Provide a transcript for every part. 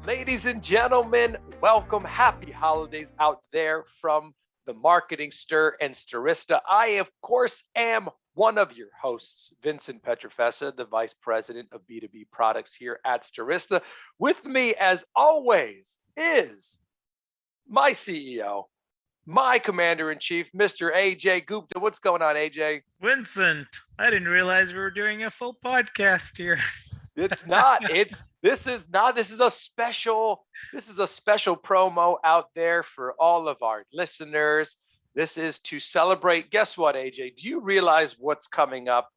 Ladies and gentlemen, welcome. Happy holidays out there from the Marketing Stir and Stirista. I, of course, am one of your hosts, Vincent Petrofessa, the Vice President of B2B Products here at Stirista. With me, as always, is my CEO, my Commander-in-Chief, Mr. Ajay Gupta. What's going on, Ajay? Vincent, I didn't realize we were doing a full podcast here. It's not. This is not. This is a special promo out there for all of our listeners. This is to celebrate. Guess what, AJ? Do you realize what's coming up?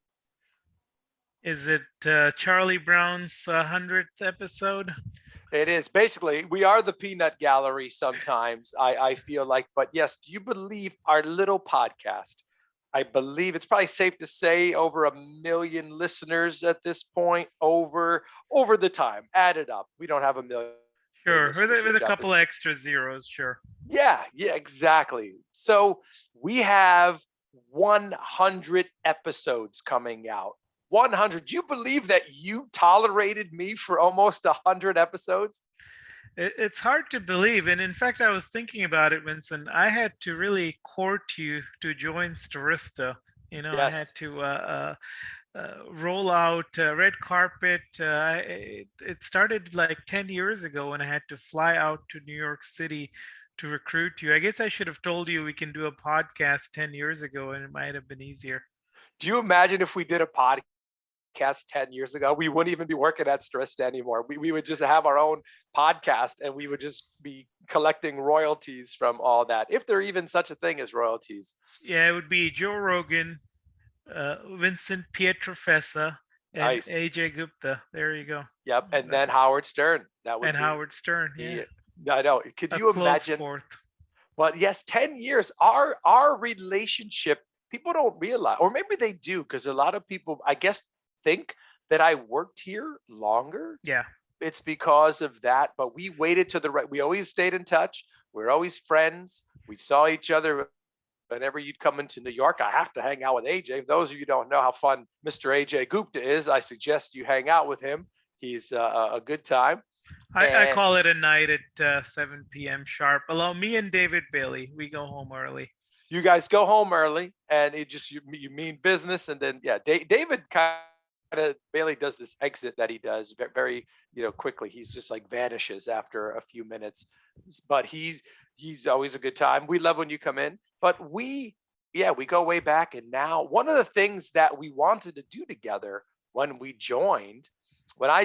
Is it Charlie Brown's 100th episode? It is basically we are the peanut gallery sometimes. I feel like, but yes, do you believe our little podcast? I believe it's probably safe to say over 1 million listeners at this point. Over the time, added up, we don't have 1 million Sure, listeners with a each couple episode. extra zeros, sure. Yeah, exactly. So we have 100 episodes coming out. 100. Do you believe that you tolerated me for almost 100 episodes? It's hard to believe. And in fact, I was thinking about it, Vincent. I had to really court you to join Stirista. I had Yes. to roll out red carpet. It started like 10 years ago when I had to fly out to New York City to recruit you. I guess I should have told you we can do a podcast 10 years ago and it might have been easier. Do you imagine if we did a podcast 10 years ago? We wouldn't even be working at Strista anymore. We would just have our own podcast and we would just be collecting royalties from all that, if there even such a thing as royalties. Yeah, it would be Joe Rogan, Vincent Pietrofessa, and Nice. AJ Gupta. There you go. Yep. And then Howard Stern. That would And be Howard Stern. Yeah, he. I know. Could a you close imagine? fourth. But yes, 10 years, our relationship, people don't realize, or maybe they do, because a lot of people, I guess, think that I worked here longer. Yeah. It's because of that. But we waited to the right. We always stayed in touch. We're always friends. We saw each other whenever you'd come into New York. I have to hang out with AJ. Those of you who don't know how fun Mr. AJ Gupta is, I suggest you hang out with him. He's a good time. I And call it a night at 7 p.m. sharp. Allow me and David Bailey. We go home early. you guys go home early, and it just you mean business, and then yeah, David kind of Bailey does this exit that he does very quickly. He's just like vanishes after a few minutes, but he's always a good time. We love when you come in, but we go way back, and now one of the things that we wanted to do together when I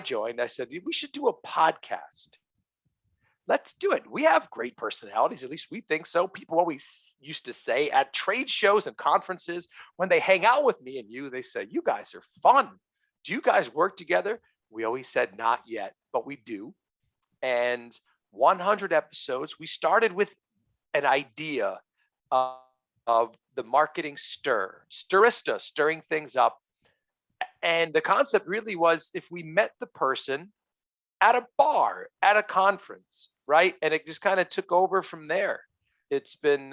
joined, I said we should do a podcast. Let's do it. We have great personalities, at least we think so. People always used to say at trade shows and conferences, when they hang out with me and you, they say, you guys are fun. Do you guys work together? We always said not yet, but we do. And 100 episodes, we started with an idea of, of the marketing stirista, stirring things up. And the concept really was if we met the person at a bar, at a conference, right? And it just kind of took over from there. It's been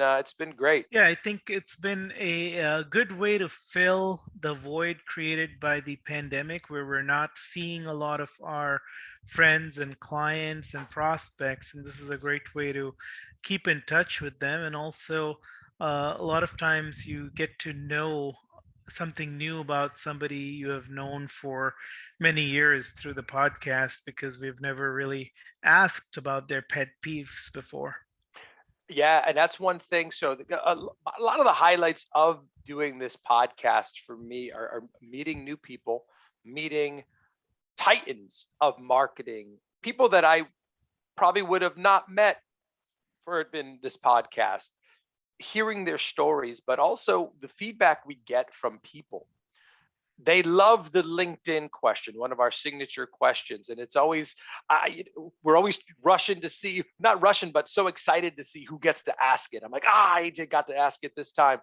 great. Yeah, I think it's been a good way to fill the void created by the pandemic, where we're not seeing a lot of our friends and clients and prospects. And this is a great way to keep in touch with them. And also, a lot of times you get to know something new about somebody you have known for many years through the podcast because we've never really asked about their pet peeves before. Yeah, and that's one thing. So a lot of the highlights of doing this podcast for me are meeting new people, meeting titans of marketing, people that I probably would have not met for it been this podcast, hearing their stories, but also the feedback we get from people. They love the LinkedIn question, one of our signature questions, and it's always we're always rushing to see, not rushing, but so excited to see who gets to ask it. I'm like, AJ got to ask it this time.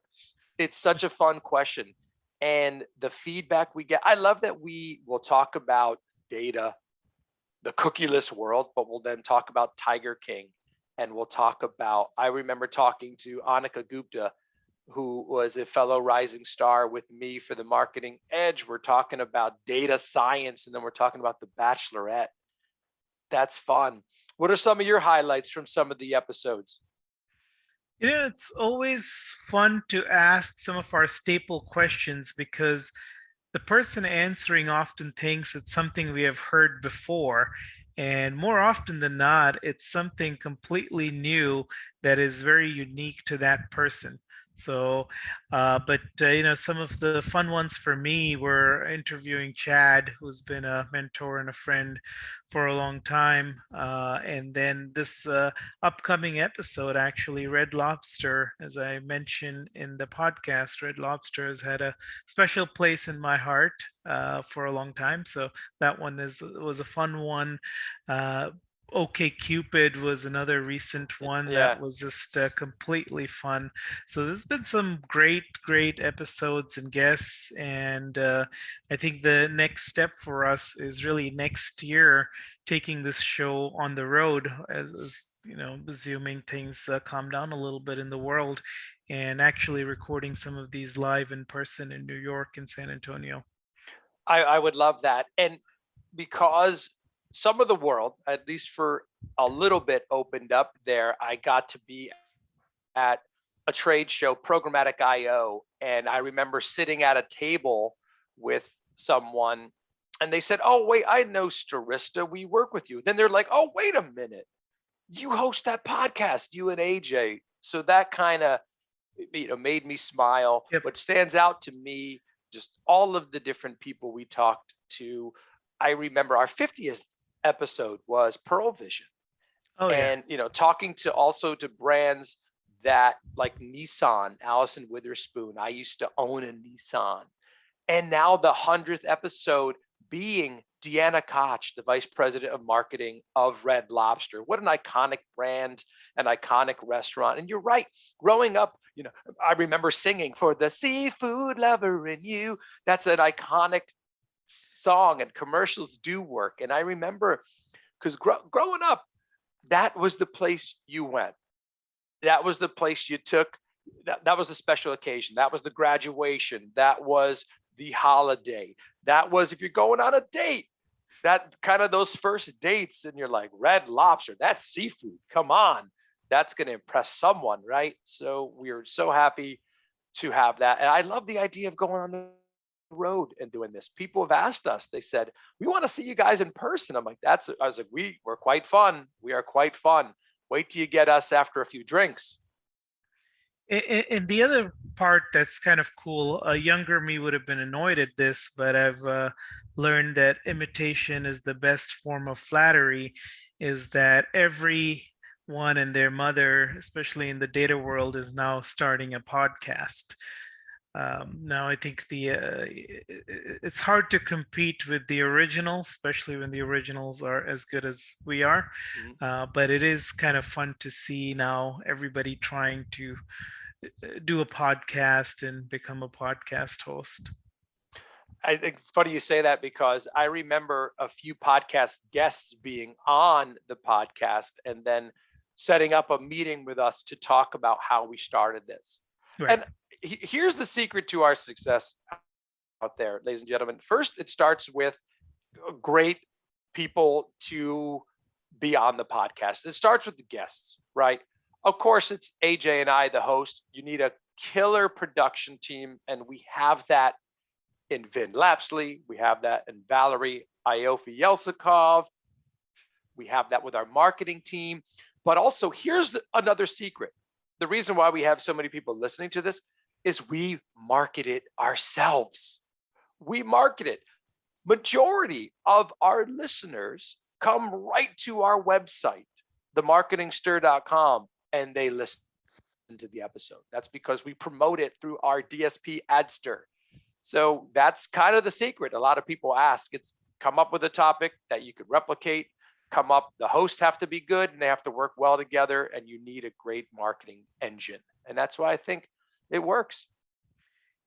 It's such a fun question, and the feedback we get. I love that we will talk about data, the cookieless world, but we'll then talk about Tiger King, and we'll talk about. I remember talking to Annika Gupta, who was a fellow rising star with me for the Marketing Edge. We're talking about data science, and then we're talking about The Bachelorette. That's fun. What are some of your highlights from some of the episodes? It's always fun to ask some of our staple questions because the person answering often thinks it's something we have heard before. And more often than not, it's something completely new that is very unique to that person. So, some of the fun ones for me were interviewing Chad, who's been a mentor and a friend for a long time. And then this upcoming episode, actually, Red Lobster, as I mentioned in the podcast, Red Lobster has had a special place in my heart for a long time. So that one was a fun one. Uh, OK Cupid was another recent one that Yeah. was just completely fun. So there's been some great episodes and guests, and I think the next step for us is really next year taking this show on the road as assuming things calm down a little bit in the world, and actually recording some of these live in person in New York and San Antonio. I would love that. And because some of the world, at least for a little bit, opened up there, I got to be at a trade show, Programmatic IO, and I remember sitting at a table with someone, and they said, "Oh, wait, I know Stirista. We work with you." Then they're like, "Oh, wait a minute, you host that podcast, you and AJ." So that kind of made me smile. Yep. What stands out to me, just all of the different people we talked to. I remember our 50th episode was Pearl Vision, Oh yeah. and talking to also to brands that like Nissan, Allison Witherspoon. I used to own a Nissan, and now the 100th episode being Deanna Kotch, the vice president of marketing of Red Lobster. What an iconic brand, an iconic restaurant. And you're right, growing up, I remember singing For the Seafood Lover in You. That's an iconic song, and commercials do work. And I remember because growing up, that was the place you went. That was the place you took. That was a special occasion. That was the graduation. That was the holiday. That was if you're going on a date. That kind of those first dates, and you're like, Red Lobster, that's seafood. Come on. That's going to impress someone, right? So we're so happy to have that. And I love the idea of going on the road and doing this. People have asked us, they said, we want to see you guys in person. I'm like, I was like, we're quite fun. We are quite fun. Wait till you get us after a few drinks. And the other part that's kind of cool, a younger me would have been annoyed at this, but I've learned that imitation is the best form of flattery, is that everyone and their mother, especially in the data world, is now starting a podcast. Now I think it's hard to compete with the originals, especially when the originals are as good as we are. But it is kind of fun to see now everybody trying to do a podcast and become a podcast host. I think it's funny you say that because I remember a few podcast guests being on the podcast and then setting up a meeting with us to talk about how we started this. Right. And here's the secret to our success out there, ladies and gentlemen. First, it starts with great people to be on the podcast. It starts with the guests, right? Of course, it's AJ and I, the host. You need a killer production team, and we have that in Vin Lapsley. We have that in Valerie Iofi Yelsikov. We have that with our marketing team. But also, here's another secret. The reason why we have so many people listening to this is we market it ourselves. We market it. Majority of our listeners come right to our website, themarketingstir.com, and they listen to the episode. That's because we promote it through our DSP Adster. So that's kind of the secret. A lot of people ask, it's come up with a topic that you could replicate, come up, the hosts have to be good and they have to work well together, and you need a great marketing engine. And that's why I think it works.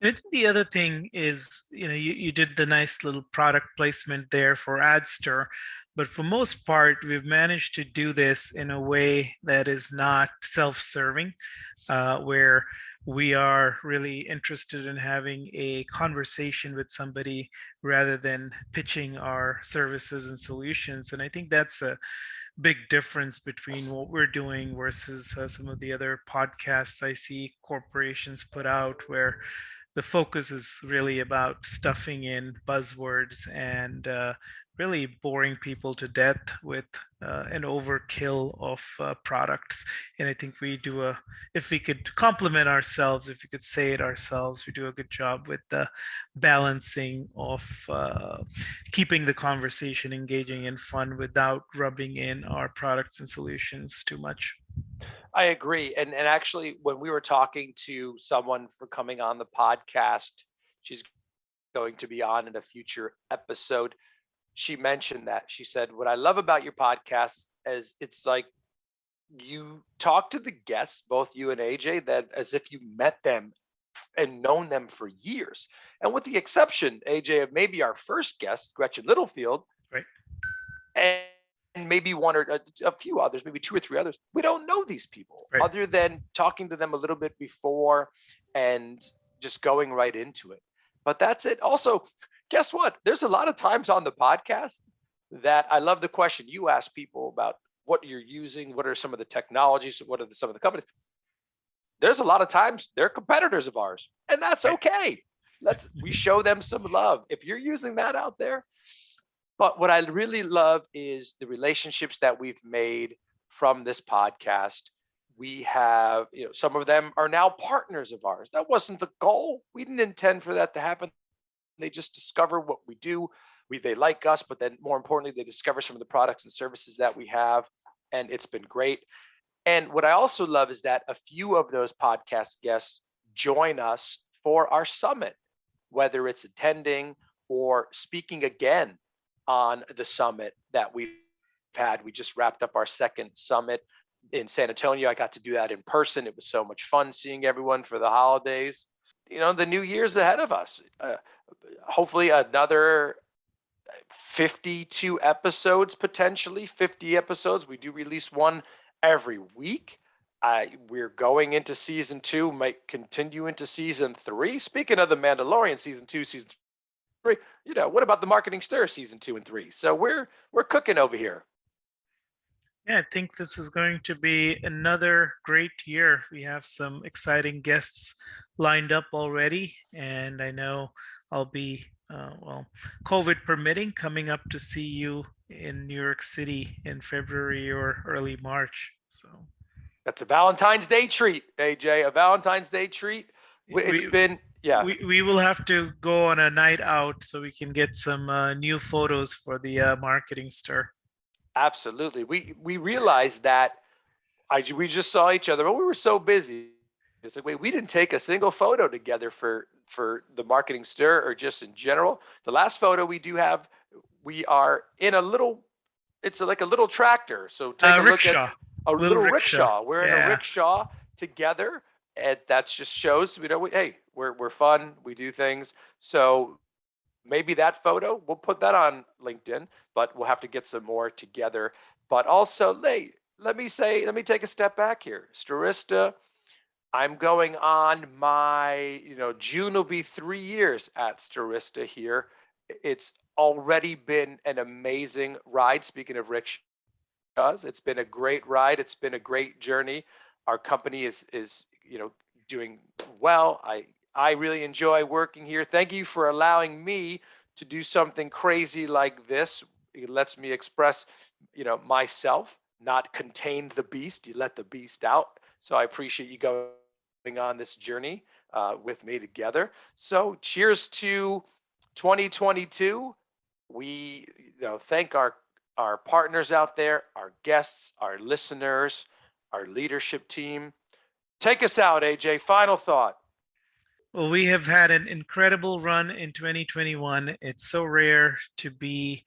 And I think the other thing is, you did the nice little product placement there for Adster, but for most part, we've managed to do this in a way that is not self-serving, where we are really interested in having a conversation with somebody rather than pitching our services and solutions. And I think that's a big difference between what we're doing versus some of the other podcasts I see corporations put out, where the focus is really about stuffing in buzzwords and really boring people to death with an overkill of products. And I think we do if we could compliment ourselves, if we could say it ourselves, we do a good job with the balancing of keeping the conversation engaging and fun without rubbing in our products and solutions too much. I agree. And actually, when we were talking to someone for coming on the podcast, she's going to be on in a future episode. She mentioned that. She said, "What I love about your podcast is it's like you talk to the guests, both you and AJ, that as if you met them and known them for years. And with the exception, AJ, of maybe our first guest, Gretchen Littlefield, Right. and maybe one or a few others, maybe two or three others, we don't know these people Right. other than talking to them a little bit before and just going right into it. But that's it. Also, guess what? There's a lot of times on the podcast that I love the question you ask people about what you're using, what are some of the technologies, what are some of the companies. There's a lot of times they're competitors of ours, and that's Right. okay. We show them some love if you're using that out there. But what I really love is the relationships that we've made from this podcast. We have, some of them are now partners of ours. That wasn't the goal. We didn't intend for that to happen. They just discover what we do. They like us, but then more importantly, they discover some of the products and services that we have, and it's been great. And what I also love is that a few of those podcast guests join us for our summit, whether it's attending or speaking again on the summit that we've had. We just wrapped up our second summit in San Antonio. I got to do that in person. It was so much fun seeing everyone for the holidays. The new year's ahead of us. Hopefully another 52 episodes, potentially 50 episodes. We do release one every week. We're going into season 2, might continue into season 3. Speaking of the Mandalorian, season 2, season 3, what about the Marketing Stir season 2 and 3? So we're cooking over here. Yeah, I think this is going to be another great year. We have some exciting guests lined up already, and I know I'll be, COVID permitting, coming up to see you in New York City in February or early March. So that's a Valentine's Day treat, AJ. A Valentine's Day treat. It's been, yeah. We will have to go on a night out so we can get some new photos for the Marketing Stir. Absolutely. We realized that we just saw each other, but we were so busy. It's like, wait, we didn't take a single photo together for the Marketing Stir or just in general. The last photo we do have, we are in it's like a little tractor. So take a look at a little rickshaw. We're in a rickshaw together, and that just shows, hey, we're fun. We do things. So maybe that photo, we'll put that on LinkedIn, but we'll have to get some more together. But also, let me take a step back here. Stirista, I'm going on my, June will be 3 years at Stirista here. It's already been an amazing ride. Speaking of rickshaws, it's been a great ride. It's been a great journey. Our company is doing well. I really enjoy working here. Thank you for allowing me to do something crazy like this. It lets me express, myself, not contain the beast. You let the beast out. So I appreciate you going on this journey with me together. So cheers to 2022. We thank our partners out there, our guests, our listeners, our leadership team. Take us out, AJ. Final thought. Well, we have had an incredible run in 2021. It's so rare to be,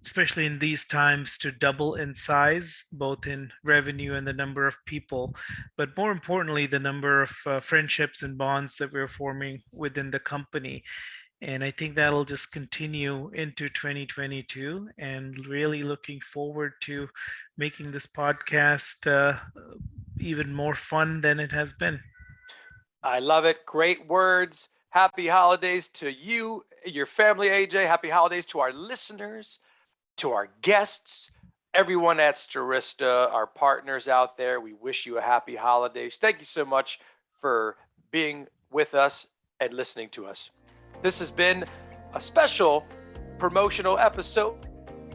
especially in these times, to double in size, both in revenue and the number of people, but more importantly, the number of friendships and bonds that we're forming within the company. And I think that'll just continue into 2022, and really looking forward to making this podcast even more fun than it has been. I love it. Great words. Happy holidays to you, your family, AJ. Happy holidays to our listeners, to our guests, everyone at Stirista, our partners out there. We wish you a happy holidays. Thank you so much for being with us and listening to us. This has been a special promotional episode,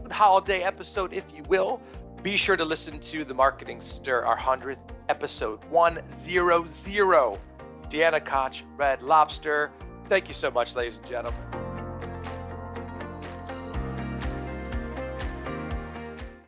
holiday episode, if you will. Be sure to listen to the Marketing Stir, our 100th episode, 100. Deanna Kotch, Red Lobster. Thank you so much, ladies and gentlemen.